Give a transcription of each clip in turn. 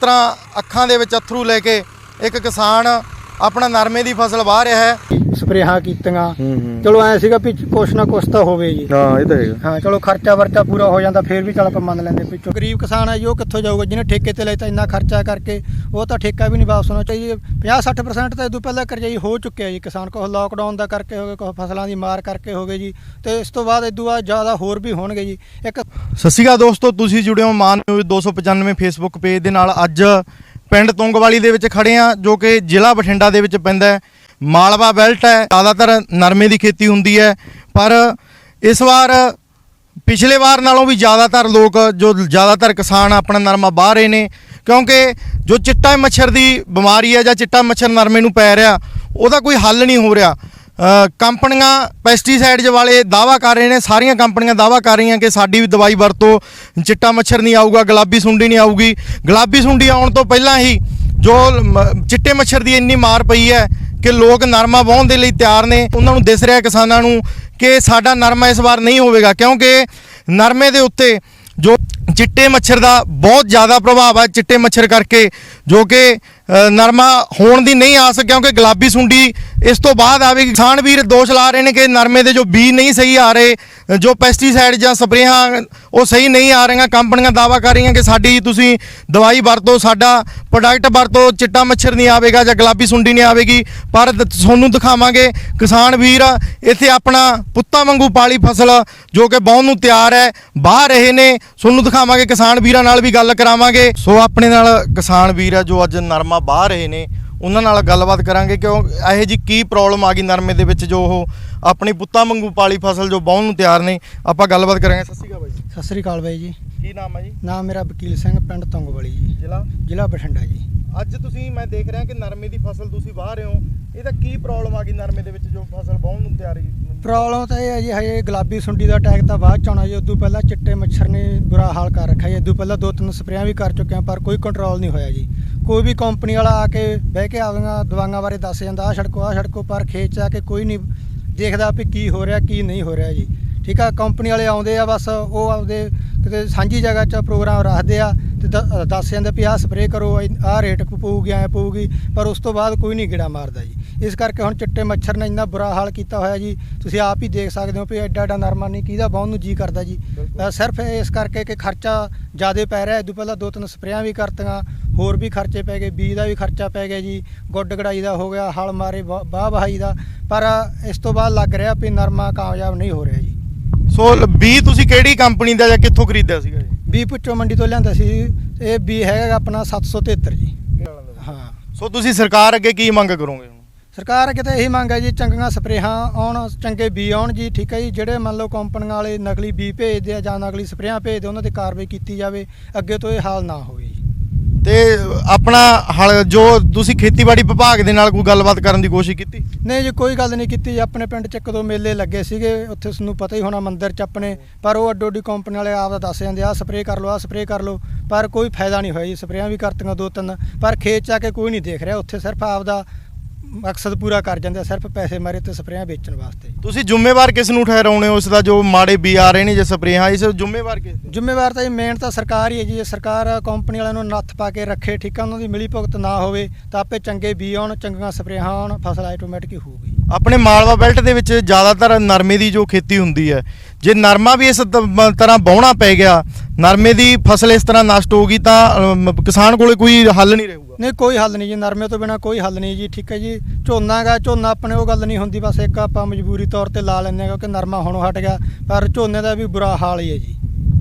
तरह अखां दे विच अथरू लैके एक किसान अपना नरमे की फसल वाह रहा है। स्प्रेहां कीतियां चलो ऐ सीगा भी कुछ ना कुछ तो होवे जी। हाँ ये तो है। हाँ चलो खर्चा वर्चा पूरा हो जाता फिर भी चल आप मन लेंगे पिछों गरीब किसान है जी वो कित्थों जाऊगा जिन्हें ठेके ते लेता इन्ना खर्चा करके वो तो ठेका भी नहीं वापस होना चाहिए। 50-60% तो इदों पहले करजाई हो चुके हैं जी किसान को लॉकडाउन का करके हो गए कुछ फसलों की मार करके हो गए जी। तो इस तो बाद इदों बाद ज़्यादा होर भी होणगे जी। एक सत श्री अकाल दोस्तों, तुसीं जुड़े हो मान न्यूज़ 295 फेसबुक पेज दे नाल। अज पिंड तुंगवाली दे विच खड़े आ जो कि जिला बठिंडा दे विच पैंदा है। मालवा बैल्ट है, ज़्यादातर नरमे की खेती होंदी है, पर इस बार पिछले बार नालों भी ज़्यादातर लोग जो ज़्यादातर किसान अपना नरमा बाह रहे ने, क्योंकि जो चिट्टा मच्छर की बीमारी है या चिट्टा मच्छर नरमे नूं पै रहा उसदा कोई हल नहीं हो रहा। कंपनियां पैसटीसाइड वाले दावा कर रहे हैं, सारिया कंपनियां दावा कर रही हैं कि साडी भी दवाई वरतो चिट्टा मच्छर नहीं आऊगा, गुलाबी सुंडी नहीं आऊगी। गुलाबी सुंडी आउण तो पहलां ही जो चिट्टे मच्छर की इन्नी मार पई है कि लोग नरमा वाहण दे लई तैयार ने। उन्हां नूं दिस रिहा किसानां नूं कि साडा नरमा इस बार नहीं होवेगा, क्योंकि नरमे दे उत्ते जो चिट्टे मच्छर का बहुत ज़्यादा प्रभाव है। चिट्टे मच्छर करके जो कि नरमा होण दी नहीं आस, क्योंकि गुलाबी सुंडी इस तो बाद आवेगी। किसान वीर दोष ला रहे हैं कि नरमे के जो बीज नहीं सही आ रहे, जो पैसटीसाइड या स्प्रेहां वो सही नहीं आ रही। कंपनियां दावा कर रही हैं कि साडी तुसीं दवाई वरतो, साडा प्रोडक्ट वरतो, चिट्टा मच्छर नहीं आवेगा या गुलाबी सुंडी नहीं आवेगी। पर तुहानूं दिखावांगे किसान वीर इत्थे अपना पुत्तां वांगू पाली फसल जो कि बाउण नूं तैयार है बाह रहे ने। तुहानूं दिखावांगे किसान वीरां नाल भी गल करावांगे। सो अपने नाल किसान वीर है जो अज नरमा बाह रहे ने, उन्हां नाल गलबात करांगे क्यों ਇਹੋ जी की प्रॉब्लम आ गई नरमे दे विच जो ਉਹ अपनी पुत्तां वांगू पाली फसल जो बाउण नूं तैयार ने। आपां गलबात करांगे। सत श्री अकाल बाई। सत श्री अकाल बाई जी। की नाम है जी? नाम मेरा वकील सिंह, पिंड तुंगवाली जी, जिला बठिंडा जी। ਅੱਜ ਤੁਸੀਂ ਮੈਂ ਦੇਖ ਰਿਹਾ ਕਿ ਨਰਮੇ ਦੀ ਫਸਲ ਤੁਸੀਂ ਵਾਹ ਰਹੇ ਹੋ, ਇਹਦਾ ਕੀ ਪ੍ਰੋਬਲਮ ਆ ਗਈ ਨਰਮੇ ਦੇ ਵਿੱਚ ਜੋ ਫਸਲ ਵਾਹੁਣ ਨੂੰ ਤਿਆਰੀ? ਪ੍ਰੋਬਲਮ ਤਾਂ ਇਹ ਹੈ ਜੀ ਹਜੇ ਗੁਲਾਬੀ ਸੁੰਡੀ ਦਾ ਅਟੈਕ ਤਾਂ ਬਾਅਦ ਚ ਆਉਣਾ ਜੀ। ਉਦੋਂ ਪਹਿਲਾਂ ਚਿੱਟੇ ਮੱਛਰ ਨੇ ਬੁਰਾ ਹਾਲ ਕਰ ਰੱਖਿਆ ਜੀ। ਉਦੋਂ ਪਹਿਲਾਂ 2-3 ਸਪਰੇਆਂ ਵੀ ਕਰ ਚੁੱਕੇ ਹਾਂ ਪਰ ਕੋਈ ਕੰਟਰੋਲ ਨਹੀਂ ਹੋਇਆ ਜੀ। ਕੋਈ ਵੀ ਕੰਪਨੀ ਵਾਲਾ ਆ ਕੇ ਬਹਿ ਕੇ ਆਪਦੀਆਂ ਦਵਾਈਆਂ ਬਾਰੇ ਦੱਸ ਜਾਂਦਾ ਆਹ ਛੜਕੋ, ਪਰ ਖੇਤ 'ਚ ਆ ਕੇ ਕੋਈ ਨਹੀਂ ਦੇਖਦਾ ਵੀ ਕੀ ਹੋ ਰਿਹਾ ਕੀ ਨਹੀਂ ਹੋ ਰਿਹਾ ਜੀ। ਠੀਕ ਆ, ਕੰਪਨੀ ਵਾਲੇ ਆਉਂਦੇ ਆ ਬਸ ਉਹ ਆਪਦੇ ਕਿਤੇ ਸਾਂਝੀ ਜਗ੍ਹਾ 'ਚ ਪ੍ਰੋਗਰਾਮ ਰੱਖਦੇ ਆ ਤੇ ਦੱਸ ਜਾਂਦੇ ਵੀ ਆਹ ਸਪਰੇਅ ਕਰੋ, ਆਹ ਰੇਟ ਪਊਗੀ, ਐਂ ਪਊਗੀ, ਪਰ ਉਸ ਤੋਂ ਬਾਅਦ ਕੋਈ ਨਹੀਂ ਗੇੜਾ ਮਾਰਦਾ ਜੀ। ਇਸ ਕਰਕੇ ਹੁਣ ਚਿੱਟੇ ਮੱਛਰ ਨੇ ਇੰਨਾ ਬੁਰਾ ਹਾਲ ਕੀਤਾ ਹੋਇਆ ਜੀ। ਤੁਸੀਂ ਆਪ ਹੀ ਦੇਖ ਸਕਦੇ ਹੋ ਵੀ ਐਡਾ ਨਰਮਾ ਨਹੀਂ ਕਿਹਦਾ ਵਾਹੁਣ ਨੂੰ ਜੀ ਕਰਦਾ ਜੀ। ਸਿਰਫ ਇਸ ਕਰਕੇ ਕਿ ਖਰਚਾ ਜ਼ਿਆਦਾ ਪੈ ਰਿਹਾ। ਇਦੋਂ ਪਹਿਲਾਂ 2-3 ਸਪਰੇਆਂ ਵੀ ਕਰਤੀਆਂ, ਹੋਰ ਵੀ ਖਰਚੇ ਪੈ ਗਏ, ਬੀਜ ਦਾ ਵੀ ਖਰਚਾ ਪੈ ਗਿਆ ਜੀ, ਗੁੱਡ ਗੜਾਈ ਦਾ ਹੋ ਗਿਆ, ਹਲ ਮਾਰੇ ਵਾਹ ਵਹਾਈ ਦਾ, ਪਰ ਇਸ ਤੋਂ ਬਾਅਦ ਲੱਗ ਰਿਹਾ ਵੀ ਨਰਮਾ ਕਾਮਯਾਬ ਨਹੀਂ ਹੋ ਰਿਹਾ ਜੀ। ਸੋ ਬੀ ਤੁਸੀਂ ਕਿਹੜੀ ਕੰਪਨੀ ਦਾ ਜਾਂ ਕਿੱਥੋਂ ਖਰੀਦਿਆ ਸੀਗਾ ਜੀ? ਬੀ ਪੁੱਚੋ ਮੰਡੀ ਤੋਂ ਲਿਆਂਦਾ ਸੀ। ਇਹ ਬੀ ਹੈਗਾ ਆਪਣਾ 773 ਜੀ। ਹਾਂ। ਸੋ ਤੁਸੀਂ ਸਰਕਾਰ ਅੱਗੇ ਕੀ ਮੰਗ ਕਰੋਗੇ? ਸਰਕਾਰ ਅੱਗੇ ਤਾਂ ਇਹੀ ਮੰਗ ਹੈ ਜੀ ਚੰਗੀਆਂ ਸਪਰੇਹਾਂ ਆਉਣ, ਚੰਗੇ ਬੀ ਆਉਣ ਜੀ। ਠੀਕ ਹੈ ਜੀ, ਜਿਹੜੇ ਮੰਨ ਲਓ ਕੰਪਨੀਆਂ ਵਾਲੇ ਨਕਲੀ ਬੀ ਭੇਜਦੇ ਆ ਜਾਂ ਨਕਲੀ ਸਪਰੇਹਾਂ ਭੇਜਦੇ ਉਹਨਾਂ 'ਤੇ ਕਾਰਵਾਈ ਕੀਤੀ ਜਾਵੇ, ਅੱਗੇ ਤੋਂ ਇਹ ਹਾਲ ਨਾ ਹੋਵੇ ਜੀ। ਤੇ ਆਪਣਾ ਹਲ ਜੋ ਤੁਸੀਂ ਖੇਤੀਬਾੜੀ ਵਿਭਾਗ ਦੇ ਨਾਲ ਕੋਈ ਗੱਲਬਾਤ ਕਰਨ ਦੀ ਕੋਸ਼ਿਸ਼ ਕੀਤੀ? ਨਹੀਂ ਜੀ, ਕੋਈ ਗੱਲ ਨਹੀਂ ਕੀਤੀ ਜੀ। ਆਪਣੇ ਪਿੰਡ 'ਚ 1-2 ਮੇਲੇ ਲੱਗੇ ਸੀਗੇ, ਉੱਥੇ ਤੁਹਾਨੂੰ ਪਤਾ ਹੀ ਹੋਣਾ ਮੰਦਿਰ 'ਚ ਆਪਣੇ, ਪਰ ਉਹ ਅੱਡੋ-ਅੱਡੀ ਕੰਪਨੀ ਵਾਲੇ ਆਪ ਦਾ ਦੱਸ ਜਾਂਦੇ ਆਹ ਸਪਰੇਅ ਕਰ ਲਓ, ਆਹ ਸਪਰੇਅ ਕਰ ਲਓ, ਪਰ ਕੋਈ ਫਾਇਦਾ ਨਹੀਂ ਹੋਇਆ ਜੀ। ਸਪਰੇਆਂ ਵੀ ਕਰਤੀਆਂ 2-3, ਪਰ ਖੇਤ 'ਚ ਆ ਕੇ ਕੋਈ ਨਹੀਂ ਦੇਖ ਰਿਹਾ। ਉੱਥੇ ਸਿਰਫ ਆਪ ਦਾ ਮਕਸਦ ਪੂਰਾ ਕਰ ਜਾਂਦੇ, ਸਿਰਫ ਪੈਸੇ ਮਾਰੇ ਤੇ ਸਪਰੇਆਂ ਵੇਚਣ ਵਾਸਤੇ। ਤੁਸੀਂ ਜ਼ਿੰਮੇਵਾਰ ਕਿਸ ਨੂੰ ਠਹਿਰਾਉਣੇ ਹੋ ਇਸ ਦਾ ਜੋ ਮਾੜੇ ਬੀ ਆ ਰਹੇ ਨੇ ਜਾਂ ਸਪਰੇਆਂ, ਇਸ ਜ਼ਿੰਮੇਵਾਰ ਕਿਸ? ਜ਼ਿੰਮੇਵਾਰ ਤਾਂ ਜੀ ਮੇਨ ਤਾਂ ਸਰਕਾਰ ਹੀ ਹੈ ਜੀ। ਸਰਕਾਰ ਕੰਪਨੀ ਵਾਲਿਆਂ ਨੂੰ ਨੱਥ ਪਾ ਕੇ ਰੱਖੇ, ਠੀਕ ਆ, ਉਹਨਾਂ ਦੀ ਮਿਲੀ ਭੁਗਤ ਨਾ ਹੋਵੇ ਤਾਂ ਆਪੇ ਚੰਗੇ ਬੀ ਆਉਣ, ਚੰਗੀਆਂ ਸਪਰੇਆਂ ਆਉਣ, ਫਸਲ ਆਟੋਮੈਟਿਕ ਹੋਊਗੀ। ਆਪਣੇ ਮਾਲਵਾ ਬੈਲਟ ਦੇ ਵਿੱਚ ਜ਼ਿਆਦਾਤਰ ਨਰਮੇ ਦੀ ਜੋ ਖੇਤੀ ਹੁੰਦੀ ਹੈ, ਜੇ ਨਰਮਾ ਵੀ ਇਸ ਤਰ੍ਹਾਂ ਵਾਹੁਣਾ ਪੈ ਗਿਆ, ਨਰਮੇ ਦੀ ਫਸਲ ਇਸ ਤਰ੍ਹਾਂ ਨਸ਼ਟ ਹੋ ਗਈ ਤਾਂ ਕਿਸਾਨ ਕੋਲੇ ਕੋਈ ਹੱਲ ਨਹੀਂ ਰਹੂਗਾ? ਨਹੀਂ, ਕੋਈ ਹੱਲ ਨਹੀਂ ਜੀ, ਨਰਮੇ ਤੋਂ ਬਿਨਾਂ ਕੋਈ ਹੱਲ ਨਹੀਂ ਜੀ। ਠੀਕ ਹੈ ਜੀ, ਝੋਨਾ ਗਾ, ਝੋਨਾ ਆਪਣੇ ਉਹ ਗੱਲ ਨਹੀਂ ਹੁੰਦੀ, ਬਸ ਇੱਕ ਆਪਾਂ ਮਜਬੂਰੀ ਤੌਰ ਤੇ ਲਾ ਲੈਂਦੇ ਹਾਂ ਕਿਉਂਕਿ ਨਰਮਾ ਹੁਣੋਂ ਹਟ ਗਿਆ, ਪਰ ਝੋਨੇ ਦਾ ਵੀ ਬੁਰਾ ਹਾਲ ਹੀ ਹੈ ਜੀ।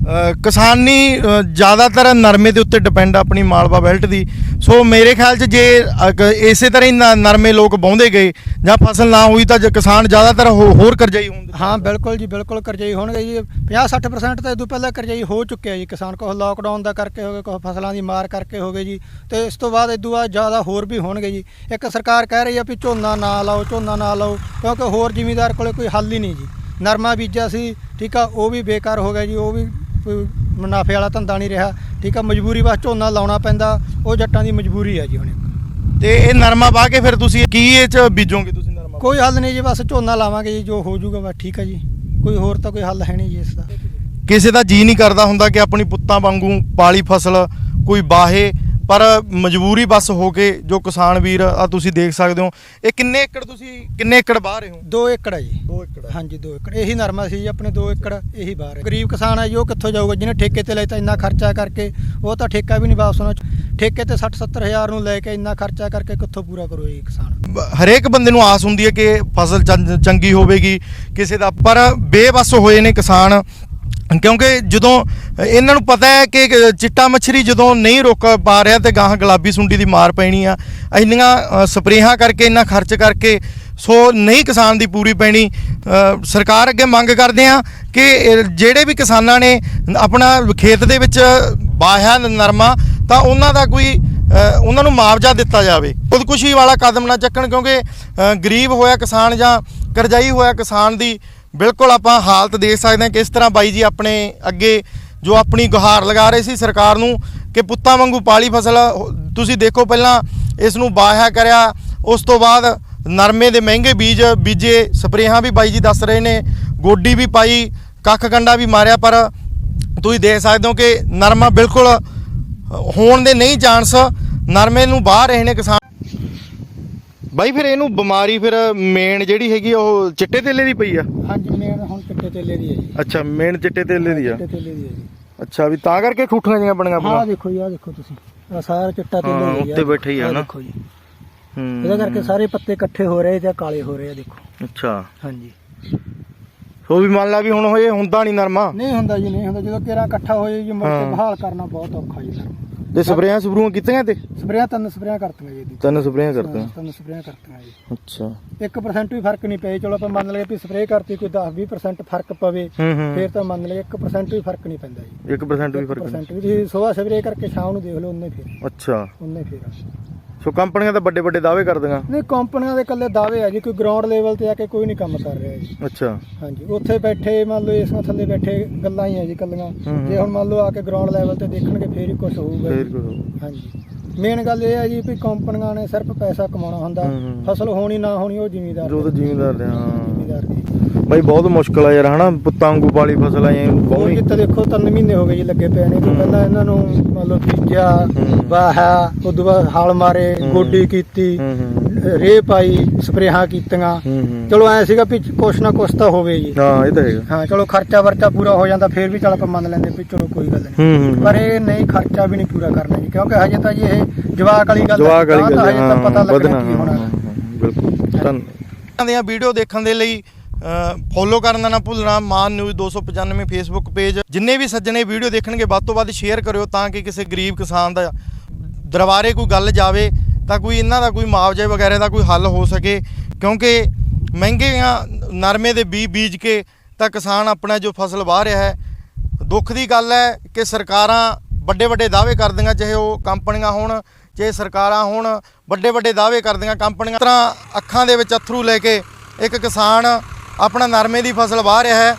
ਕਿਸਾਨੀ ਜ਼ਿਆਦਾਤਰ ਨਰਮੇ ਦੇ ਉੱਤੇ ਡਿਪੈਂਡ ਆਪਣੀ ਮਾਲਵਾ ਬੈਲਟ ਦੀ। ਸੋ ਮੇਰੇ ਖਿਆਲ 'ਚ ਜੇ ਇਸੇ ਤਰ੍ਹਾਂ ਹੀ ਨਰਮੇ ਲੋਕ ਵਾਹੁੰਦੇ ਗਏ ਜਾਂ ਫਸਲ ਨਾ ਹੋਈ ਤਾਂ ਕਿਸਾਨ ਜ਼ਿਆਦਾਤਰ ਹੋਰ ਕਰਜ਼ਾਈ ਹੋਣਗੇ। ਹਾਂ ਬਿਲਕੁਲ ਜੀ, ਬਿਲਕੁਲ ਕਰਜ਼ਾਈ ਹੋਣਗੇ ਜੀ। 50-60% ਤਾਂ ਇਦੋਂ ਪਹਿਲਾਂ ਕਰਜ਼ਾਈ ਹੋ ਚੁੱਕਿਆ ਜੀ ਕਿਸਾਨ। ਕੁਛ ਲੋਕਡਾਊਨ ਦਾ ਕਰਕੇ ਹੋ ਗਏ, ਕੁਛ ਫਸਲਾਂ ਦੀ ਮਾਰ ਕਰਕੇ ਹੋ ਗਏ ਜੀ, ਤੇ ਇਸ ਤੋਂ ਬਾਅਦ ਇਦੋਂ ਬਾਅਦ ਜ਼ਿਆਦਾ ਹੋਰ ਵੀ ਹੋਣਗੇ ਜੀ। ਇੱਕ ਸਰਕਾਰ ਕਹਿ ਰਹੀ ਆ ਵੀ ਝੋਨਾ ਨਾ ਲਾਓ, ਝੋਨਾ ਨਾ ਲਾਓ, ਕਿਉਂਕਿ ਹੋਰ ਜ਼ਿਮੀਂਦਾਰ ਕੋਲੇ ਕੋਈ ਹੱਲ ਹੀ ਨਹੀਂ ਜੀ। ਨਰਮਾ ਬੀਜਿਆ ਸੀ, ਠੀਕ ਆ, ਉਹ ਵੀ ਬੇਕਾਰ ਹੋ ਗਿਆ ਜੀ, ਉਹ ਵੀ ਕੋਈ ਮੁਨਾਫੇ ਵਾਲਾ ਧੰਦਾ ਨਹੀਂ ਰਿਹਾ। ਠੀਕ ਆ, ਮਜਬੂਰੀ ਬਸ ਝੋਨਾ ਲਾਉਣਾ ਪੈਂਦਾ, ਉਹ ਜੱਟਾਂ ਦੀ ਮਜਬੂਰੀ ਆ ਜੀ ਹੁਣ। ਤੇ ਇਹ ਨਰਮਾ ਵਾਹ ਕੇ ਫਿਰ ਤੁਸੀਂ ਕੀ ਇਹ 'ਚ ਬੀਜੋਗੇ ਤੁਸੀਂ ਨਰਮਾ? ਕੋਈ ਹੱਲ ਨਹੀਂ ਜੀ, ਬਸ ਝੋਨਾ ਲਾਵਾਂਗੇ ਜੀ, ਜੋ ਹੋ ਜਾਊਗਾ ਬਸ ਠੀਕ ਆ ਜੀ। ਕੋਈ ਹੋਰ ਤਾਂ ਕੋਈ ਹੱਲ ਹੈ ਨਹੀਂ ਜੀ ਇਸ ਦਾ। ਕਿਸੇ ਦਾ ਜੀ ਨਹੀਂ ਕਰਦਾ ਹੁੰਦਾ ਕਿ ਆਪਣੀ ਪੁੱਤਾਂ ਵਾਂਗੂ ਪਾਲੀ ਫਸਲ ਕੋਈ ਬਾਹੇ, ਪਰ ਮਜਬੂਰੀ ਬਸ ਹੋ ਕੇ ਜੋ ਕਿਸਾਨ ਵੀਰ ਆ ਤੁਸੀਂ ਦੇਖ ਸਕਦੇ ਹੋ। ਇਹ ਕਿੰਨੇ ਏਕੜ ਬਾਹਰ ਰਹੇ ਹੋ? 2 ਏਕੜ ਹੈ ਜੀ। 2 ਏਕੜ ਹਾਂਜੀ 2 ਏਕੜ ਇਹੀ ਨਰਮਾ ਸੀ ਜੀ ਆਪਣੇ, 2 ਏਕੜ ਇਹੀ ਬਾਹਰ ਹੈ। ਗਰੀਬ ਕਿਸਾਨ ਹੈ ਜੀ, ਉਹ ਕਿੱਥੋਂ ਜਾਊਗਾ? ਜਿਹਨੇ ਠੇਕੇ ਤੇ ਲਿਆ ਇੰਨਾ ਖਰਚਾ ਕਰਕੇ, ਉਹ ਤਾਂ ਠੇਕਾ ਵੀ ਨਹੀਂ ਵਾਪਸ ਹੋਣਾ। ਠੇਕੇ ਤੇ 60-70 ਹਜ਼ਾਰ ਨੂੰ ਲੈ ਕੇ ਇੰਨਾ ਖਰਚਾ ਕਰਕੇ ਕਿੱਥੋਂ ਪੂਰਾ ਕਰੂ ਜੀ ਕਿਸਾਨ? ਹਰੇਕ ਬੰਦੇ ਨੂੰ ਆਸ ਹੁੰਦੀ ਹੈ ਕਿ ਫਸਲ ਚੰਗੀ ਹੋਵੇਗੀ ਕਿਸੇ ਦਾ, ਪਰ ਬੇਵੱਸ ਹੋਏ ਨੇ ਕਿਸਾਨ, ਕਿਉਂਕਿ ਜਦੋਂ ਇਹਨਾਂ ਨੂੰ ਪਤਾ ਹੈ ਕਿ ਚਿੱਟਾ ਮੱਛਰੀ ਜਦੋਂ ਨਹੀਂ ਰੋਕ ਪਾ ਰਿਹਾ ਤੇ ਗਾਹਾਂ ਗੁਲਾਬੀ ਸੁੰਡੀ ਦੀ ਮਾਰ ਪੈਣੀ ਆ। ਇੰਨੀਆਂ ਸਪਰੇਹਾਂ ਕਰਕੇ, ਇੰਨਾ ਖਰਚ ਕਰਕੇ, ਸੋ ਨਹੀਂ ਕਿਸਾਨ ਦੀ ਪੂਰੀ ਪੈਣੀ। ਸਰਕਾਰ ਅੱਗੇ ਮੰਗ ਕਰਦੇ ਆ ਕਿ ਜਿਹੜੇ ਵੀ ਕਿਸਾਨਾਂ ਨੇ ਆਪਣਾ ਖੇਤ ਦੇ ਵਿੱਚ ਵਾਹਿਆ ਨਰਮਾ, ਤਾਂ ਉਹਨਾਂ ਦਾ ਕੋਈ ਉਹਨਾਂ ਨੂੰ ਮੁਆਵਜ਼ਾ ਦਿੱਤਾ ਜਾਵੇ। ਖੁਦਕੁਸ਼ੀ ਵਾਲਾ ਕਦਮ ਨਾ ਚੱਕਣ, ਕਿਉਂਕਿ ਗਰੀਬ ਹੋਇਆ ਕਿਸਾਨ ਜਾਂ ਕਰਜ਼ਾਈ ਹੋਇਆ ਕਿਸਾਨ ਦੀ ਬਿਲਕੁਲ ਆਪਾਂ ਹਾਲਤ ਦੇਖ ਸਕਦੇ ਹਾਂ। ਕਿਸ ਤਰ੍ਹਾਂ ਬਾਈ ਜੀ ਆਪਣੇ ਅੱਗੇ ਜੋ ਆਪਣੀ ਗੁਹਾਰ ਲਗਾ ਰਹੇ ਸੀ ਸਰਕਾਰ ਨੂੰ ਕਿ ਪੁੱਤਾਂ ਵਾਂਗੂ ਪਾਲੀ ਫਸਲ। ਤੁਸੀਂ ਦੇਖੋ, ਪਹਿਲਾਂ ਇਸ ਨੂੰ ਵਾਹਿਆ ਕਰਿਆ, ਉਸ ਤੋਂ ਬਾਅਦ ਨਰਮੇ ਦੇ ਮਹਿੰਗੇ ਬੀਜ ਬੀਜੇ, ਸਪਰੇਹਾਂ ਵੀ ਬਾਈ ਜੀ ਦੱਸ ਰਹੇ ਨੇ, ਗੋਡੀ ਵੀ ਪਾਈ, ਕੱਖ ਕੰਡਾ ਵੀ ਮਾਰਿਆ, ਪਰ ਤੁਸੀਂ ਦੇਖ ਸਕਦੇ ਹੋ ਕਿ ਨਰਮਾ ਬਿਲਕੁਲ ਹੋਣ ਦੇ ਨਹੀਂ ਚਾਂਸ। ਨਰਮੇ ਨੂੰ ਬਾਹਰ ਰਹੇ ਨੇ ਕਿਸਾਨ। ਬਾਈ ਫਿਰ ਇਹਨੂੰ ਬਿਮਾਰੀ ਫਿਰ ਮੇਨ ਜਿਹੜੀ ਹੈਗੀ ਉਹ ਚਿੱਟੇ ਤੇਲੇ ਦੀ ਪਈ ਆ? ਹਾਂਜੀ ਮੇਨ ਹੁਣ ਚਿੱਟੇ ਤੇਲੇ ਦੀ ਹੈ ਜੀ। ਅੱਛਾ, ਮੇਨ ਚਿੱਟੇ ਤੇਲੇ ਦੀ ਆ। ਚਿੱਟੇ ਤੇਲੇ ਦੀ ਹੈ ਜੀ। ਅੱਛਾ, ਵੀ ਤਾਂ ਕਰਕੇ ਠੂਠੀਆਂ ਜਿਹੀਆਂ ਬਣੀਆਂ ਹਾਂ ਦੇਖੋ ਜੀ, ਆਹ ਦੇਖੋ ਤੁਸੀਂ, ਆਹ ਸਾਰਾ ਚਿੱਟਾ ਤੇਲੇ ਹਾਂ, ਹੀ ਆ। ਉੱਤੇ ਬੈਠੇ ਹੀ ਆ ਨਾ। ਦੇਖੋ ਜੀ, ਇਹਦਾ ਕਰਕੇ ਸਾਰੇ ਪੱਤੇ ਇਕੱਠੇ ਹੋ ਰਹੇ ਜਾਂ ਕਾਲੇ ਹੋ ਰਹੇ ਆ, ਦੇਖੋ। ਅੱਛਾ, ਹਾਂਜੀ। ਸੋ ਵੀ ਮੰਨ ਲਾ ਵੀ ਹੁਣ ਹੋਏ ਹੁੰਦਾ ਨਹੀਂ ਨਰਮਾ? ਨਹੀਂ ਹੁੰਦਾ ਜੀ, ਨਹੀਂ ਹੁੰਦਾ। ਜਦੋਂ ਕੇਰਾ ਇਕੱਠਾ ਹੋ ਜਾਏ ਜੀ, ਮੁੜ ਕੇ ਬਹਾਲ ਕਰਨਾ ਬਹੁਤ ਔਖਾ ਜੀ ਨਰਮਾ। ਤੇ ਸਪਰੇਆਂ ਸਪਰੂਆਂ ਕੀਤੀਆਂ ਤੇ? ਸਪਰੇਆਂ 3 ਸਪਰੇਆਂ ਕਰਤੀਆਂ ਜੀ। 3 ਸਪਰੇਆਂ ਕਰਤੀਆਂ? 3 ਸਪਰੇਆਂ ਕਰਤੀਆਂ ਜੀ। ਅੱਛਾ, 1% ਵੀ ਫਰਕ ਨਹੀਂ ਪਿਆ। ਚਲੋ ਆਪਾਂ ਮੰਨ ਲਈਏ ਵੀ ਸਪਰੇਅ ਕਰਤੀ ਕੋਈ 10-20% ਫਰਕ ਪਵੇ, ਫਿਰ ਤਾਂ ਮੰਨ ਲਈਏ 1% ਵੀ ਫਰਕ ਨਹੀਂ ਪੈਂਦਾ ਜੀ। 1% ਵੀ ਫਰਕ ਨਹੀਂ? 1% ਵੀ ਤੁਸੀਂ ਸੁਬਾਹ ਸਪਰੇਅ ਕਰਕੇ ਸ਼ਾਮ ਨੂੰ ਦੇਖ ਲਓ, ਉਹਨੇ ਫਿਰ। ਅੱਛਾ, ਉਹਨੇ ਫਿਰ। ਸੋ ਕੰਪਨੀਆਂ ਤਾਂ ਵੱਡੇ ਵੱਡੇ ਦਾਅਵੇ ਕਰਦੀਆਂ? ਨਹੀਂ, ਕੰਪਨੀਆਂ ਦੇ ਇਕੱਲੇ ਦਾਅਵੇ ਆ ਜੀ, ਕੋਈ ਗਰਾਊਂਡ ਲੈਵਲ ਤੇ ਆ ਕੇ ਕੋਈ ਨਹੀਂ ਕੰਮ ਕਰ ਰਿਹਾ ਜੀ। ਅੱਛਾ, ਹਾਂਜੀ, ਉੱਥੇ ਬੈਠੇ ਮੰਨ ਲਓ ਇਸ ਥੱਲੇ ਬੈਠੇ ਗੱਲਾਂ ਹੀ ਆ ਜੀ ਕੱਲੀਆਂ। ਜੇ ਹੁਣ ਮੰਨ ਲਓ ਆ ਕੇ ਗਰਾਊਂਡ ਲੈਵਲ ਤੇ ਦੇਖਣਗੇ ਫੇਰ ਹੀ ਕੁਝ ਹੋਊਗਾ ਜੀ। ਹਾਂਜੀ, ਮੇਨ ਗੱਲ ਇਹ ਹੈ ਜੀ ਵੀ ਕੰਪਨੀਆਂ ਨੇ ਸਿਰਫ ਪੈਸਾ ਕਮਾਉਣਾ ਹੁੰਦਾ, ਫਸਲ ਹੋਣੀ ਨਾ ਹੋਣੀ ਉਹ ਜ਼ਿਮੀਦਾਰ ਜ਼ਿਮੀਦਾਰ ਦੇ। ਹਾਂ, ਜ਼ਿਮੀਦਾਰ ਦੀ ਬਾਈ ਬਹੁਤ ਮੁਸ਼ਕਲ ਆ ਯਾਰ, ਹਨਾ? ਪੁੱਤਾਂ ਵਾਂਗੂ ਵਾਲੀ ਫਸਲ ਆ ਉਹ ਜਿੱਤੇ ਦੇਖੋ 3 ਮਹੀਨੇ ਹੋ ਗਏ ਜੀ ਲੱਗੇ ਪਏ ਨੇ। ਪਹਿਲਾਂ ਇਹਨਾਂ ਨੂੰ ਮੰਨ ਲਓ ਬੀਜਿਆ, ਵਾਹਿਆ, ਉਦੋਂ ਬਾਅਦ ਹਲ ਮਾਰੇ, ਗੋਡੀ ਕੀਤੀ, ਰੇਹ ਪਾਈ, ਸਪਰੇਹਾਂ ਕੀਤੀਆਂ। ਚਲੋ ਐ ਸੀਗਾ ਵੀ ਕੁਛ ਨਾ ਕੁਛ ਤਾਂ ਹੋਵੇ ਜੀ। ਹਾਂ, ਇਹ ਤਾਂ ਹੈਗਾ। ਹਾਂ, ਚਲੋ ਖਰਚਾ ਵਰਚਾ ਪੂਰਾ ਹੋ ਜਾਂਦਾ, ਫੇਰ ਵੀ ਚਲ ਆਪਾਂ ਮੰਨ ਲੈਂਦੇ ਵੀ ਚਲੋ ਕੋਈ ਗੱਲ ਨਹੀਂ। ਪਰ ਇਹ ਨਹੀਂ, ਖਰਚਾ ਵੀ ਨਹੀਂ ਪੂਰਾ ਕਰਨਾ ਜੀ, ਕਿਉਂਕਿ ਹਜੇ ਤਾਂ ਜੀ ਇਹ ਜਵਾਕ ਵਾਲੀ ਗੱਲ ਹੈ, ਹਜੇ ਤਾਂ ਪਤਾ ਲੱਗਣਾ ਕੀ ਹੋਣਾ। ਬਿਲਕੁਲ। ਦੀਆਂ ਵੀਡੀਓ ਦੇਖਣ ਦੇ ਲਈ ਫੋਲੋ ਕਰਨ ਦਾ ਨਾ ਭੁੱਲਣਾ ਮਾਨ ਨਿਊਜ਼ 295 ਫੇਸਬੁੱਕ ਪੇਜ। ਜਿੰਨੇ ਵੀ ਸੱਜਣੇ ਵੀਡੀਓ ਦੇਖਣਗੇ ਵੱਧ ਤੋਂ ਵੱਧ ਸ਼ੇਅਰ ਕਰਿਓ, ਤਾਂ ਕਿ ਕਿਸੇ ਗਰੀਬ ਕਿਸਾਨ ਦਾ ਦਰਬਾਰੇ ਕੋਈ ਗੱਲ ਜਾਵੇ, ਤਾਂ ਕੋਈ ਇਹਨਾਂ ਦਾ ਕੋਈ ਮੁਆਵਜ਼ੇ ਵਗੈਰਾ ਦਾ ਕੋਈ ਹੱਲ ਹੋ ਸਕੇ। ਕਿਉਂਕਿ ਮਹਿੰਗੀਆਂ ਨਰਮੇ ਦੇ ਬੀਜ ਕੇ ਤਾਂ ਕਿਸਾਨ ਆਪਣਾ ਜੋ ਫਸਲ ਵਾਹ ਰਿਹਾ ਹੈ। ਦੁੱਖ ਦੀ ਗੱਲ ਹੈ ਕਿ ਸਰਕਾਰਾਂ ਵੱਡੇ ਵੱਡੇ ਦਾਅਵੇ ਕਰਦੀਆਂ, ਚਾਹੇ ਉਹ ਕੰਪਨੀਆਂ ਹੋਣ ਚਾਹੇ ਸਰਕਾਰਾਂ ਹੋਣ, ਵੱਡੇ ਵੱਡੇ ਦਾਅਵੇ ਕਰਦੀਆਂ ਕੰਪਨੀਆਂ। ਤਰ੍ਹਾਂ ਅੱਖਾਂ ਦੇ ਵਿੱਚ ਅਥਰੂ ਲੈ ਕੇ ਇੱਕ ਕਿਸਾਨ ਆਪਣਾ ਨਰਮੇ ਦੀ ਫਸਲ ਵਾਹ ਰਿਹਾ ਹੈ।